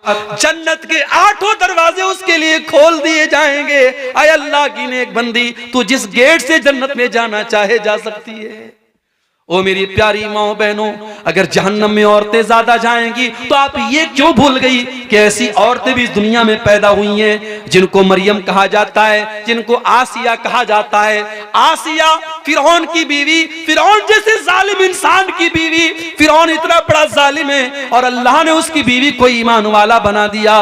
जन्नत के 8 दरवाजे उसके लिए खोल दिए जाएंगे। आय अल्लाह की नेक बंदी, तू जिस गेट से जन्नत में जाना चाहे जा सकती है। ओ मेरी प्यारी माओ बहनों, अगर जहन्नम में औरतें ज्यादा जाएंगी तो आप ये क्यों भूल गई कि ऐसी औरतें भी इस दुनिया में पैदा हुई हैं जिनको मरियम कहा जाता है, जिनको आसिया कहा जाता है। आसिया फिरौन की बीवी, फिरौन जैसे जालिम इंसान की बीवी। फिरौन इतना बड़ा जालिम है और अल्लाह ने उसकी बीवी को ईमान वाला बना दिया।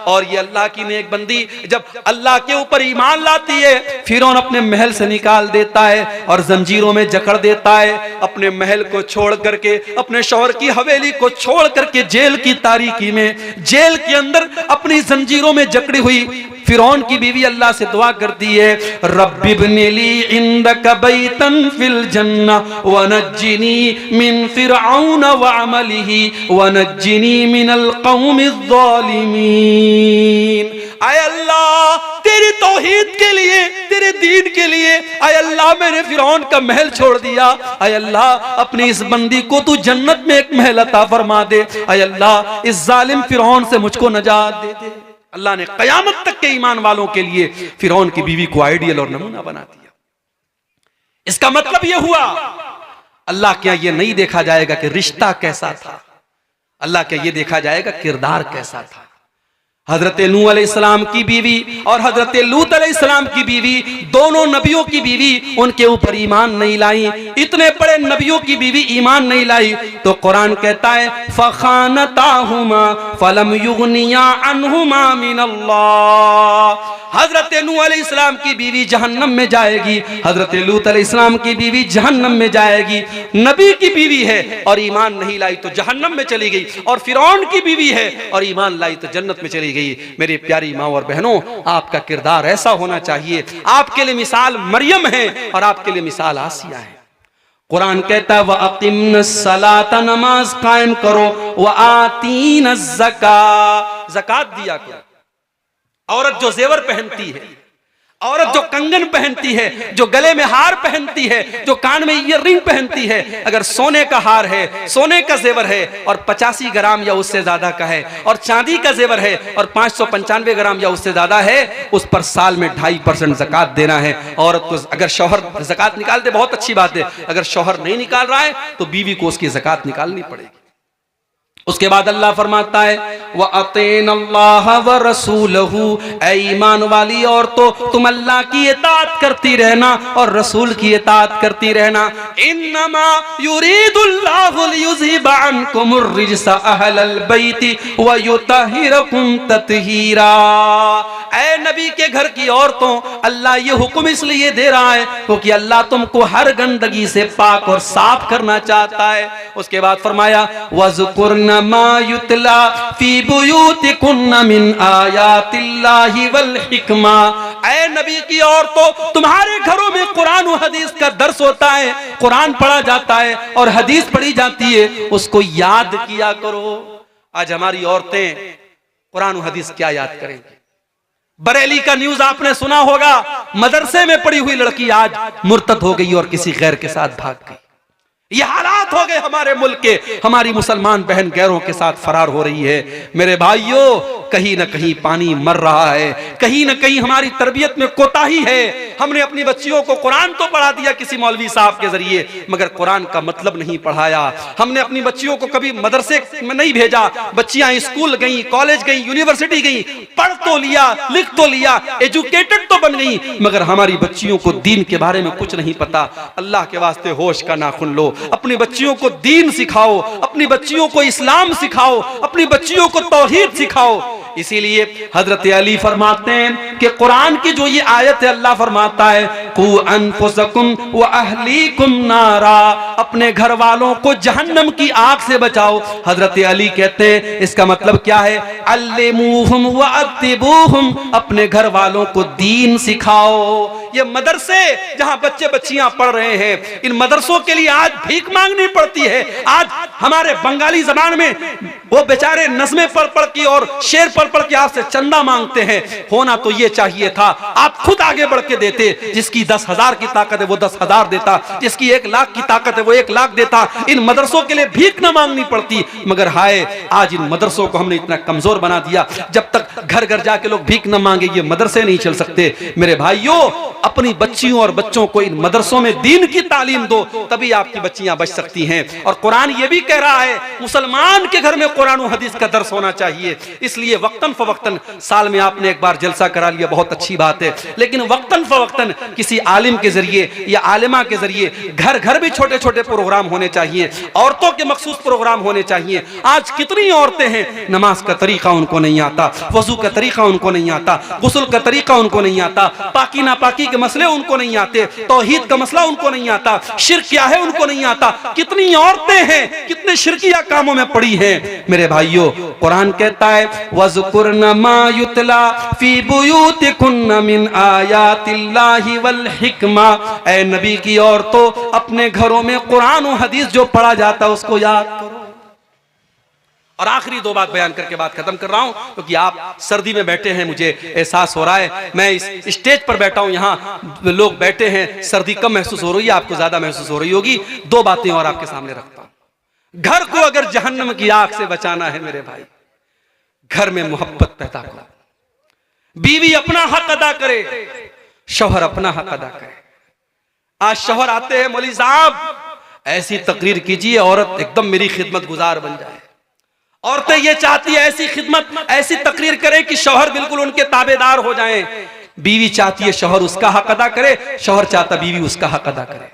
और ये अल्लाह की नेक बंदी जब अल्लाह के ऊपर ईमान लाती है, फिरौन अपने महल से निकाल देता है और जंजीरों में जकड़ देता है। अपने महल को छोड़ करके, अपने शौहर की हवेली को छोड़ करके जेल की तारीकी में, जेल के अंदर अपनी जंजीरों में जकड़ी हुई फिरौन की बीवी अल्लाह से दुआ करती है, रब्बि इब्नि ली इंदक बैतन फिल जन्नह वनज्जिनी मिन फिरऔन व अमलिही वनज्जिनी मिनल कौमिज़ ज़ालिमीन। आय अल्लाह, तेरी तौहीद के लिए, तेरे दीन के लिए, आय अल्लाह मैंने फिरौन का महल छोड़ दिया। आय अल्लाह, अपनी इस बंदी को तू जन्नत में एक महल अता फरमा दे। आय अल्लाह, इस जालिम फिरौन से मुझको नजात दे दे। अल्लाह ने कयामत तक के ईमान वालों के लिए फिरौन की बीवी को आइडियल और नमूना बना दिया। इसका मतलब यह हुआ, अल्लाह क्या ये नहीं देखा जाएगा कि रिश्ता कैसा था, अल्लाह क्या ये देखा जाएगा किरदार कैसा था। हजरत नूह अलैहिस्सलाम की बीवी और हजरत लूत अलैहिस्सलाम की बीवी, दोनों नबियों की बीवी उनके ऊपर ईमान नहीं लाई। इतने बड़े नबियों की बीवी ईमान नहीं लाई तो कुरान कहता है फखानताहुमा फलम युगनिया अन्हुमा मिनल्लाह। हजरत नूह अलैहिस्सलाम की बीवी जहन्नम में जाएगी, हजरत लूत अलैहिस्सलाम की बीवी जहन्नम में जाएगी। नबी की बीवी है और ईमान नहीं लाई तो जहन्नम में चली गई, और फिरौन की बीवी है और ईमान लाई तो जन्नत में चली गई। मेरी प्यारी माँ और बहनों, आपका किरदार ऐसा होना चाहिए। आपके लिए मिसाल मरियम है और आपके लिए मिसाल आसिया है। कुरान कहता है व अक़िम्नस सलाता, नमाज कायम करो, व आतीनज़ ज़कात, ज़कात दिया करो। औरत जो जेवर पहनती है, औरत जो कंगन पहनती है, जो गले में हार पहनती है, जो कान में ईयररिंग पहनती है, अगर सोने का हार है, सोने का जेवर है और 85 ग्राम या उससे ज्यादा का है, और चांदी का जेवर है और 595 ग्राम या उससे ज्यादा है, उस पर साल में 2.5% ज़कात देना है। औरत को अगर शौहर ज़कात निकाल दे बहुत अच्छी बात है, अगर शौहर नहीं निकाल रहा है तो बीवी को उसकी ज़कात निकालनी पड़ेगी। उसके बाद अल्लाह फरमाता है व अतीनल्लाह व रसूलहू, ऐ ईमान वाली औरतों तुम अल्लाह की इताअत करती रहना और रसूल की इताअत करती रहना। इन्नमा युरीदुल्लाहु लियुज़हिबा अन्कुमुर रिज्सा अहलल बैति व युतहिरकुम तत्हीरा। ऐ नबी के घर की औरतों, अल्लाह ये हुक्म इसलिए दे रहा है क्योंकि अल्लाह तुमको हर गंदगी से पाक और साफ करना चाहता है। उसके बाद फरमाया वज़कुरना मा युतला फी बुयूतिकुन्ना मिन आयातिल्लाहि वल हिकमा। ऐ नबी की औरतों, तुम्हारे घरों में कुरान और हदीस का दर्स होता है, कुरान पढ़ा जाता है और हदीस पढ़ी जाती है, उसको याद किया करो। आज हमारी औरतें कुरान और हदीस क्या याद करेंगी? बरेली का न्यूज आपने सुना होगा, मदरसे में पढ़ी हुई लड़की आज मुर्तद हो गई और किसी गैर के साथ भाग गई। ये हालात हो गए हमारे मुल्क के। हमारी मुसलमान बहन गैरों के साथ फरार हो रही है। मेरे भाइयों, कहीं ना कहीं पानी मर रहा है, कहीं ना कहीं हमारी तरबियत में कोताही है। हमने अपनी बच्चियों को कुरान तो पढ़ा दिया किसी मौलवी साहब के जरिए, मगर कुरान का मतलब नहीं पढ़ाया। हमने अपनी बच्चियों को कभी मदरसे में नहीं भेजा। बच्चियां स्कूल गई, कॉलेज गई, यूनिवर्सिटी गई, पढ़ तो लिया, लिख तो लिया, एजुकेटेड तो बन गई, मगर हमारी बच्चियों को दीन के बारे में कुछ नहीं पता। अल्लाह के वास्ते होश का नाखून लो, अपनी बच्चियों को दीन सिखाओ, अपनी बच्चियों को इस्लाम सिखाओ, अपनी बच्चियों को तौहीद सिखाओ। इसीलिए हजरत अली फरमाते हैं कि कुरान की जो ये आयत है, अल्लाह फरमाता है कू अनफुसकुम व अहलीकुम नारा, अपने घर वालों को जहन्नम की आग से बचाओ। हजरत अली कहते हैं इसका मतलब क्या है? अल्लिमूहुम व अद्दिबूहुम, अपने घर वालों को दीन सिखाओ। ये मदरसे जहां बच्चे बच्चियां पढ़ रहे हैं, इन मदरसों के लिए आज भीख मांगनी पड़ती है। आज हमारे बंगाली जबान में वो बेचारे नज़्में पढ़ पढ़ के और शेर पढ़ पढ़ के आपसे चंदा मांगते हैं। होना तो ये चाहिए था आप खुद आगे बढ़ के देते। जिसकी 10,000 की ताकत है वो 10,000 देता, जिसकी 1 लाख की ताकत है वो 1 लाख देता। इन मदरसों के लिए भीख न मांगनी पड़ती। मगर हाय, आज इन मदरसों को हमने इतना कमजोर बना दिया। जब तक घर घर जाके लोग भीख न मांगे ये मदरसे नहीं चल सकते। मेरे भाइयों, अपनी बच्चियों और बच्चों को इन मदरसों में दीन की तालीम दो, तभी आपकी बच्चियां बच सकती हैं। और कुरान ये भी कह रहा है मुसलमान के घर में कुरान और हदीस का दर्स होना चाहिए। इसलिए वक्तन फवक्तन साल में आपने एक बार जलसा करा लिया, बहुत अच्छी बात है, लेकिन वक्तन फवक्तन किसी आलिम के जरिए या आलिमा के जरिए घर घर भी छोटे छोटे प्रोग्राम होने चाहिए। औरतों के मखसूस प्रोग्राम होने चाहिए। आज कितनी औरतें हैं नमाज का तरीका उनको नहीं आता, वजू का तरीका उनको नहीं आता, गुस्ल का तरीका उनको नहीं आता, पाकी नापाकी के मसले उनको नहीं आते, तौहीद का मसला उनको नहीं आता, शिर्क क्या है उनको नहीं आता। कितनी औरतें हैं कितने शिरकिया कामों में पड़ी हैं। मेरे भाइयों, कुरान कहता है वज़कुरन मा युतला फी बुयूतिकुन्न मिन आयातिल्लाहि वल हिकमा। ऐ नबी की औरतों, अपने घरों में कुरान और हदीस जो पढ़ा जाता है उसको याद करो। और आखिरी 2 बात बयान करके बात खत्म कर रहा हूं, क्योंकि आप सर्दी में बैठे हैं, मुझे एहसास हो रहा है। मैं इस स्टेज पर बैठा हूं, यहां लोग बैठे हैं, सर्दी कम महसूस हो रही है, आपको ज्यादा महसूस हो रही होगी। 2 बातें और आपके सामने रखता हूं। घर को अगर जहन्नम की आग से बचाना है मेरे भाई, घर में मोहब्बत पैदा करो। बीवी अपना हक अदा करे, शौहर अपना हक अदा करे। आज शौहर आते हैं, मौलवी साहब ऐसी तकरीर कीजिए औरत एकदम मेरी खिदमत गुजार बन जाए। औरतें ये चाहती है ऐसी खिदमत, ऐसी तकरीर करे कि शौहर बिल्कुल उनके ताबेदार हो जाएं। बीवी चाहती है शौहर उसका हक अदा करे, शौहर चाहता बीवी उसका हक अदा करे।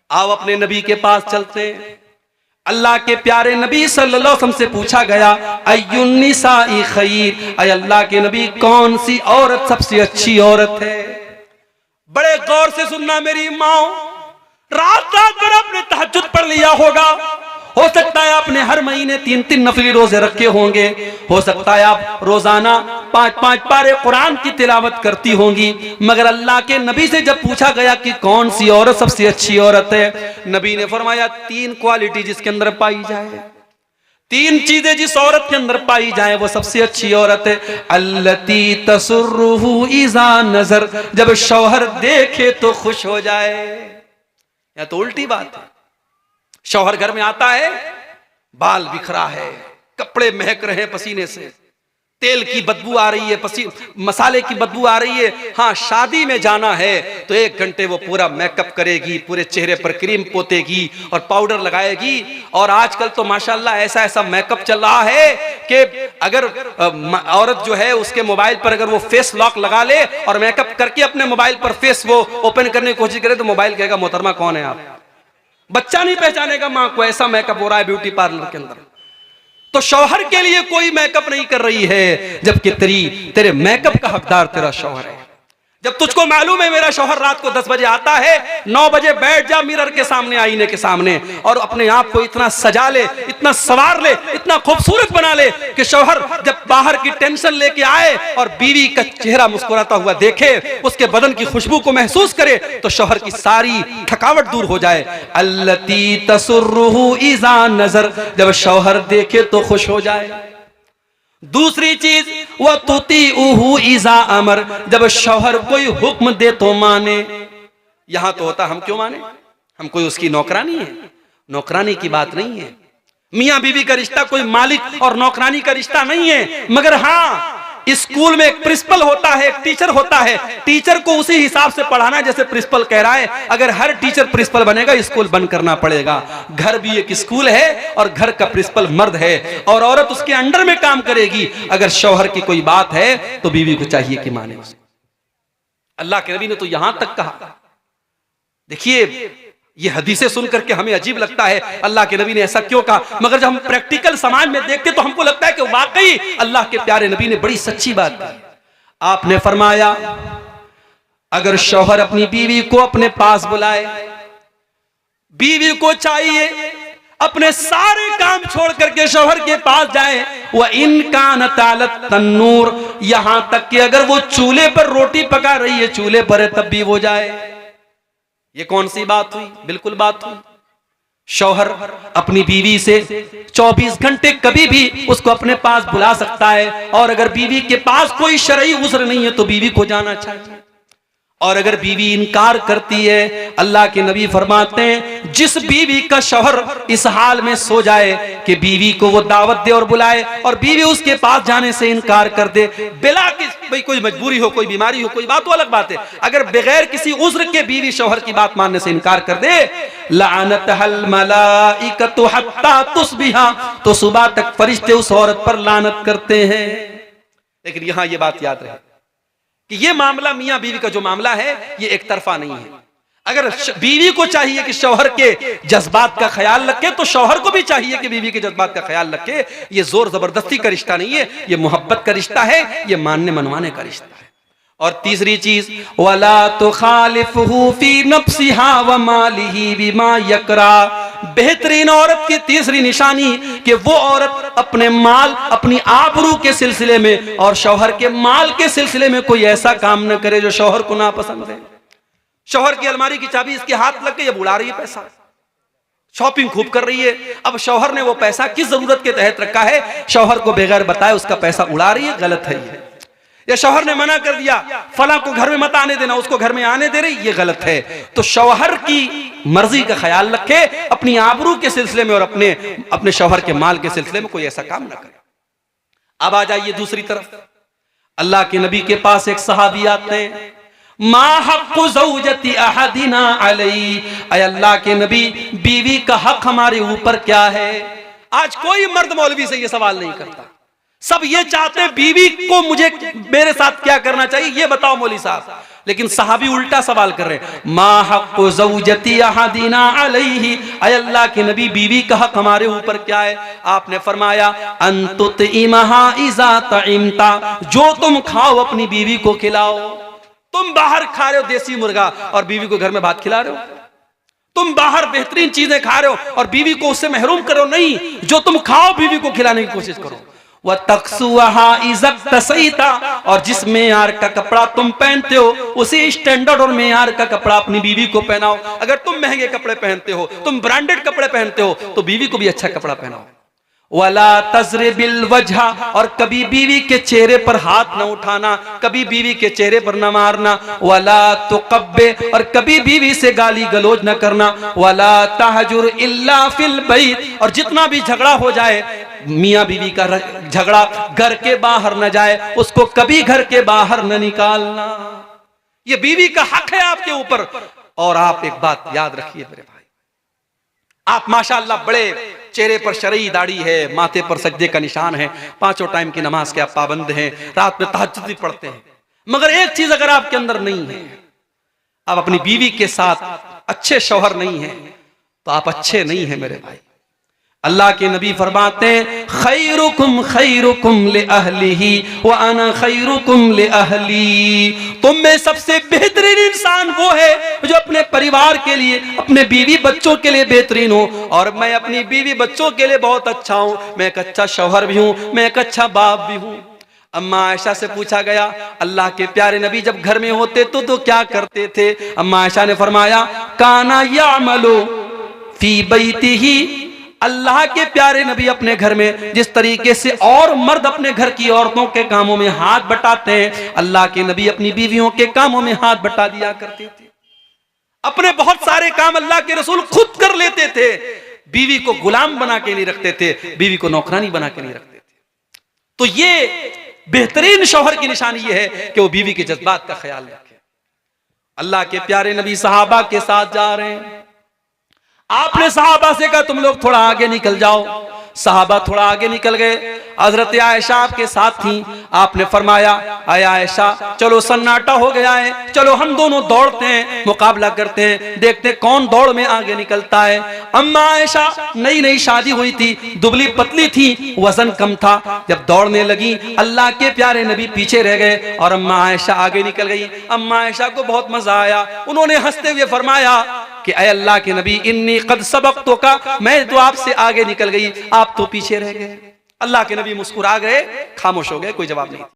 आओ अपने नबी के पास चलते हैं। अल्लाह के प्यारे नबी सल्लल्लाहु अलैहि वसल्लम से पूछा गया अय्युन निसाई खैर, अय अल्लाह के नबी कौन सी औरत सबसे अच्छी औरत है। बड़े गौर से सुनना मेरी माओ, रात रात भर आपने तहज्जुद पढ़ लिया होगा। हो सकता है आपने हर महीने 3-3 नफली रोजे रखे होंगे। हो सकता है आप रोजाना 5-5 पारे कुरान की तिलावत करती होंगी। मगर अल्लाह के नबी से जब पूछा गया कि कौन सी औरत सबसे अच्छी औरत है, नबी ने फरमाया 3 क्वालिटी जिसके अंदर पाई जाए, 3 चीजें जिस औरत के अंदर पाई जाए वो सबसे अच्छी औरत है। अल्लती तसुर्रुहु इज़ा नजर, जब शौहर देखे तो खुश हो जाए। या तो उल्टी बात है, शौहर घर में आता है, बाल बिखरा है, कपड़े महक रहे हैं पसीने से, तेल की बदबू आ रही है, मसाले की बदबू आ रही है। हाँ, शादी में जाना है तो 1 घंटे वो पूरा मेकअप करेगी, पूरे चेहरे पर क्रीम पोतेगी और पाउडर लगाएगी। और आजकल तो माशाल्लाह ऐसा ऐसा मेकअप चल रहा है कि अगर औरत जो है उसके मोबाइल पर अगर वो फेस लॉक लगा ले और मेकअप करके अपने मोबाइल पर फेस वो ओपन करने की कोशिश करे तो मोबाइल कहेगा मोहतरमा कौन है आप। बच्चा नहीं पहचानेगा मां को, ऐसा मेकअप हो रहा है ब्यूटी पार्लर के अंदर। तो शौहर के लिए कोई मेकअप नहीं कर रही है, जबकि तेरे मेकअप का हकदार तेरा शौहर है। जब तुझको मालूम है मेरा शौहर रात को 10 बजे आता है, 9 बजे बैठ जा मिरर के सामने, आईने के सामने, और अपने आप को इतना सजा ले, इतना सवार ले, इतना खूबसूरत बना ले कि शौहर जब बाहर की टेंशन लेके आए और बीवी का चेहरा मुस्कुराता हुआ देखे, उसके बदन की खुशबू को महसूस करे, तो शौहर की सारी थकावट दूर हो जाए। अल्लती तसुर्रुहु इज़ा नजर, जब शौहर देखे तो खुश हो जाए। दूसरी चीज वह तुतीउहु इज़ा अमर, जब शौहर कोई हुक्म दे तो माने। यहां तो होता हम क्यों माने, हम कोई उसकी नौकरानी है, नौकरानी की बात नहीं है। मियां बीवी का रिश्ता कोई मालिक और नौकरानी का रिश्ता नहीं है। मगर हाँ, स्कूल में एक प्रिंसिपल होता है, एक टीचर होता है, टीचर को उसी हिसाब से पढ़ाना जैसे प्रिंसिपल कह रहा है। अगर हर टीचर प्रिंसिपल बनेगा स्कूल बंद करना पड़ेगा। घर भी एक स्कूल है और घर का प्रिंसिपल मर्द है और औरत उसके अंडर में काम करेगी। अगर शौहर की कोई बात है तो बीवी को चाहिए कि माने उसको। अल्लाह के नबी ने तो यहां तक कहा, देखिए ये हदीसें सुन करके हमें अजीब लगता है अल्लाह के नबी ने ऐसा क्यों कहा, मगर जब हम प्रैक्टिकल समाज में देखते तो हमको लगता है कि वाकई अल्लाह के प्यारे नबी ने बड़ी सच्ची बात की। आपने फरमाया अगर शौहर अपनी बीवी को अपने पास बुलाए, बीवी को चाहिए अपने सारे काम छोड़ करके शौहर के पास जाए। वह इनकान तालत तन्नूर, यहां तक कि अगर वो चूल्हे पर रोटी पका रही है, चूल्हे पर है, तब भी वो जाए। ये कौन सी बात हुई? बिल्कुल बात हुई। शौहर अपनी बीवी से 24 घंटे कभी भी उसको अपने पास बुला सकता है, और अगर बीवी के पास कोई शरई उज़्र नहीं है तो बीवी को जाना चाहिए। और अगर बीवी इनकार करती है, अल्लाह के नबी फरमाते हैं जिस बीवी का शौहर इस हाल में सो जाए कि बीवी को वो दावत दे और बुलाए, और बीवी उसके पास जाने से इनकार कर दे, बिला कि भाई कोई मजबूरी हो, कोई बीमारी हो, कोई बात तो अलग बात है, अगर बगैर किसी उज़्र के बीवी शौहर की बात मानने से इनकार कर दे, लानतहल मलाइकतु हत्ता तुस्बिहा, तो सुबह तक फरिश्ते उस औरत पर लानत करते हैं। लेकिन यहां ये बात याद रहे कि ये मामला मियां बीवी का जो मामला है ये एक तरफा नहीं है। अगर बीवी को चाहिए कि शौहर के जज्बात का ख्याल रखे, तो शौहर को भी चाहिए कि बीवी के जज्बात का ख्याल रखे। ये जोर जबरदस्ती का रिश्ता नहीं है, ये मोहब्बत का रिश्ता है, ये मानने मनवाने का रिश्ता है। और तीसरी चीज, वला तुखालिफहु फी नफ्सिहा व मालिही बिमा यकरा, बेहतरीन औरत की तीसरी निशानी कि वो औरत अपने माल, अपनी आबरू के सिलसिले में और शौहर के माल के सिलसिले में कोई ऐसा काम न करे जो शौहर को ना पसंद है। शौहर की अलमारी की चाबी इसके हाथ लग गई, अब उड़ा रही है पैसा, शॉपिंग खूब कर रही है। अब शौहर ने वो पैसा किस जरूरत के तहत रखा है, शौहर को बगैर बताए उसका पैसा उड़ा रही है, गलत है ये। या शौहर ने मना कर दिया फला को घर में मत आने देना, उसको घर में आने दे रही, ये गलत है। तो शौहर की मर्जी का ख्याल रखे अपनी आबरू के सिलसिले में और अपने शौहर के माल के सिलसिले में कोई ऐसा काम ना करे। अब आ जाइए दूसरी तरफ, अल्लाह के नबी के पास एक सहाबी आते हैं, मा हक़्क़ु ज़ौजती अहदिना अलैहि, ऐ अल्लाह के नबी बीवी का हक हमारे ऊपर क्या है। आज कोई मर्द मौलवी से ये सवाल नहीं करता, सब ये चाहते हैं बीवी को मुझे मेरे साथ क्या करना चाहिए ये बताओ मौलवी साहब। लेकिन सहाबी उल्टा सवाल कर रहे हैं, मा हक़्क़ु ज़ौजती अहदिना अलैहि, ऐ अल्लाह के नबी बीवी का हक हमारे ऊपर क्या है। आपने फरमाया अन तुतइमहा इज़ा तइमता, जो तुम खाओ अपनी बीवी को खिलाओ। तुम बाहर खा रहे हो देसी मुर्गा और बीवी को घर में भात खिला रहे हो, तुम बाहर बेहतरीन चीजें खा रहे हो और बीवी को उससे महरूम करो नहीं, जो तुम खाओ बीवी को खिलाने की कोशिश करो। वह तक्सुहा इज़्ज़त तसईता, और जिस मेयार का कपड़ा तुम पहनते हो उसी स्टैंडर्ड और मेयार का कपड़ा अपनी बीवी को पहनाओ। अगर तुम महंगे कपड़े पहनते हो, तुम ब्रांडेड कपड़े पहनते हो, तो बीवी को भी अच्छा कपड़ा पहनाओ। वला तज़रिबिल वजह, और कभी बीवी के चेहरे पर हाथ न उठाना, कभी बीवी के चेहरे पर न मारना। वला तुक़ब्बे, और कभी बीवी से गाली गलौज न करना। वला तहजुर इल्ला फिल बैत, और जितना भी झगड़ा हो जाए मियाँ बीवी का झगड़ा घर के बाहर न जाए, उसको कभी घर के बाहर न निकालना। ये बीवी का हक है आपके ऊपर। और आप एक बात याद रखिए मेरे भाई, आप माशाअल्लाह बड़े चेहरे पर शरई दाढ़ी है, माथे पर सजदे का निशान है, 5 टाइम की नमाज के आप पाबंद हैं, रात में तहज्जुद भी पढ़ते हैं, मगर एक चीज अगर आपके अंदर नहीं है, आप अपनी बीवी के साथ अच्छे शौहर नहीं है, तो आप अच्छे नहीं है मेरे भाई। अल्लाह के नबी फरमाते हैं खैरुकुम खैरुकुम ले अहलिही व अना खैरुकुम ले अहली, तुम में सबसे बेहतरीन इंसान वो है जो अपने परिवार के लिए, अपने बीवी बच्चों के लिए बेहतरीन हो, और मैं अपनी बीवी बच्चों के लिए बहुत अच्छा हूं, मैं एक अच्छा शौहर भी हूं, मैं एक अच्छा बाप भी हूं। अम्मा आयशा से पूछा गया अल्लाह के प्यारे नबी जब घर में होते तो क्या करते थे। अम्मा आयशा ने फरमाया काना यामलु फी बैतिही, अल्लाह के प्यारे नबी अपने घर में जिस तरीके से और मर्द अपने घर की औरतों के कामों में हाथ बटाते हैं, अल्लाह के नबी अपनी बीवियों के कामों में हाथ बटा दिया करते थे। अपने बहुत सारे काम अल्लाह के रसूल खुद कर लेते थे, बीवी को गुलाम बना के नहीं रखते थे, बीवी को नौकरानी बना के नहीं रखते थे। तो ये बेहतरीन शौहर की निशानी ये है कि वो बीवी के जज्बात का ख्याल रखे। अल्लाह के प्यारे नबी सहाबा के साथ जा रहे हैं, आपने सहाबा से कहा तुम लोग थोड़ा आगे निकल जाओ। सहाबा थोड़ा आगे निकल गए, हजरत आयशा आपके साथ थी। आपने फरमाया आय आयशा चलो सन्नाटा हो गया है, चलो हम दोनों दौड़ते हैं, मुकाबला करते हैं, देखते हैं कौन दौड़ में आगे निकलता है। अम्मा आयशा नई नई शादी हुई थी, दुबली पतली थी, वजन कम था। जब दौड़ने लगी अल्लाह के प्यारे नबी पीछे रह गए और अम्मा आयशा आगे निकल गई। अम्मा आयशा को बहुत मजा आया, उन्होंने हंसते हुए फरमाया कि ऐ अल्लाह के नबी इन्नी कद सबक़्तु का, मैं तो आपसे आगे निकल गई, आप तो पीछे रह गए। अल्लाह के नबी मुस्कुरा गए, खामोश हो गए, कोई जवाब नहीं।